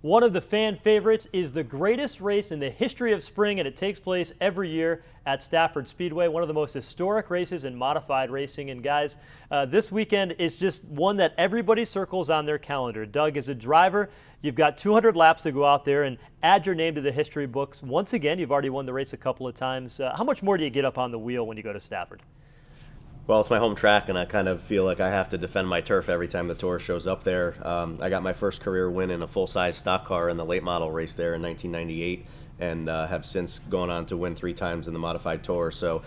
One of the fan favorites is the greatest race in the history of spring, and it takes place every year at Stafford Speedway, one of the most historic races in modified racing. And guys, this weekend is just one that everybody circles on their calendar. Doug, as a driver, you've got 200 laps to go out there and add your name to the history books. Once again, you've already won the race a couple of times. How much more do you get up on the wheel when you go to Stafford? Well, it's my home track, and I kind of feel like I have to defend my turf every time the Tour shows up there. I got my first career win in a full-size stock car in the late model race there in 1998, and have since gone on to win 3 times in the modified Tour. So,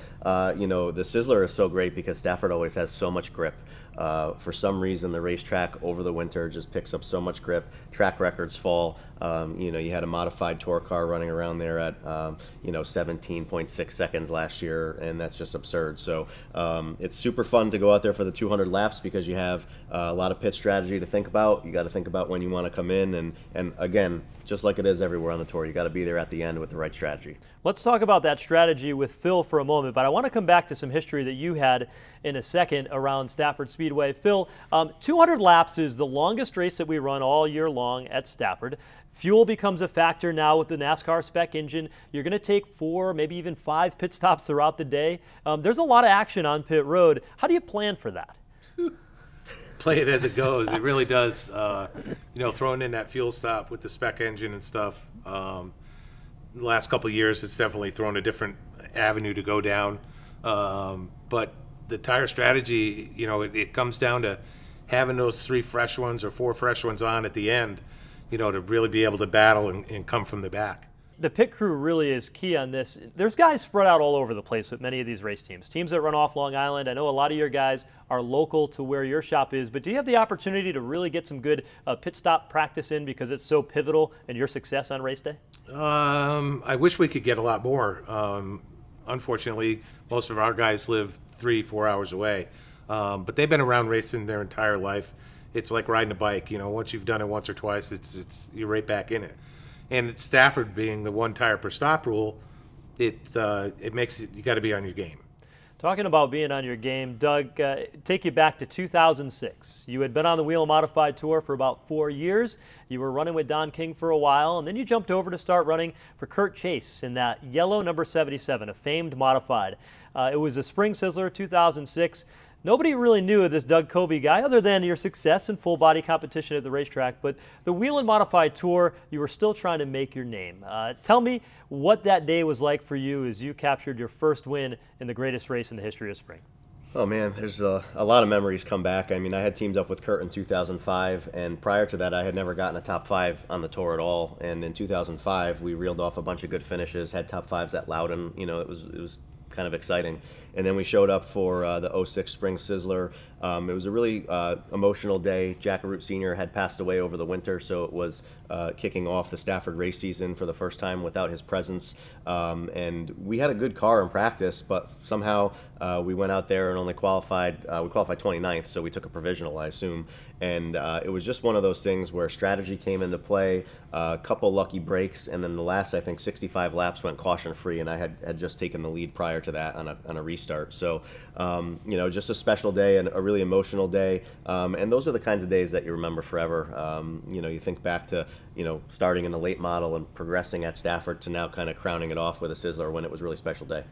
you know, the Sizzler is so great because Stafford always has so much grip. For some reason, the racetrack over the winter just picks up so much grip. Track records fall. You know, you had a modified Tour car running around there at, you know, 17.6 seconds last year, and that's just absurd. So it's super fun to go out there for the 200 laps because you have a lot of pit strategy to think about. You got to think about when you want to come in, and again, just like it is everywhere on the Tour, you got to be there at the end with the right strategy. Let's talk about that strategy with Phil for a moment, but I want to come back to some history that you had in a second around Stafford Speedway. Phil, 200 laps is the longest race that we run all year long at Stafford. Fuel becomes a factor now with the NASCAR spec engine. You're going to take 4, maybe even 5 pit stops throughout the day. There's a lot of action on pit road. How do you plan for that? Play it as it goes. It really does. You know, throwing in that fuel stop with the spec engine and stuff. The last couple of years, it's definitely thrown a different avenue to go down. But the tire strategy, you know, it comes down to having those 3 fresh ones or 4 fresh ones on at the end, you know, to really be able to battle and come from the back. The pit crew really is key on this. There's guys spread out all over the place with many of these race teams. Teams that run off Long Island. I know a lot of your guys are local to where your shop is, but do you have the opportunity to really get some good pit stop practice in because it's so pivotal in your success on race day? I wish we could get a lot more. Unfortunately, most of our guys live 3-4 hours away, but they've been around racing their entire life. It's like riding a bike. You know, once you've done it once or twice, you're right back in it. And it's Stafford being the 1 tire per stop rule, it makes it, you got to be on your game. Talking about being on your game, Doug, take you back to 2006. You had been on the Wheel Modified Tour for about 4 years. You were running with Don King for a while, and then you jumped over to start running for Kurt Chase in that yellow number 77, a famed modified. It was a Spring Sizzler 2006. Nobody really knew of this Doug Coby guy other than your success in full-body competition at the racetrack, but the Wheel and Modified Tour, you were still trying to make your name. Tell me what that day was like for you as you captured your first win in the greatest race in the history of spring. Oh man, there's a lot of memories come back. I mean, I had teamed up with Kurt in 2005, and prior to that I had never gotten a top 5 on the Tour at all. And in 2005 we reeled off a bunch of good finishes, had top 5s at Loudon. You know, it was kind of exciting. And then we showed up for the 06 Spring Sizzler. It was a really emotional day. Jack Arute Sr. had passed away over the winter, so it was kicking off the Stafford race season for the first time without his presence. And we had a good car in practice, but somehow we went out there and only qualified, we qualified 29th, so we took a provisional, I assume. And it was just one of those things where strategy came into play, a couple lucky breaks, and then the last, I think, 65 laps went caution-free, and I had just taken the lead prior to that on a restart. So, you know, just a special day and a really emotional day. And those are the kinds of days that you remember forever. You know, you think back to, you know, starting in the late model and progressing at Stafford to now kind of crowning it off with a Sizzler when it was a really special day.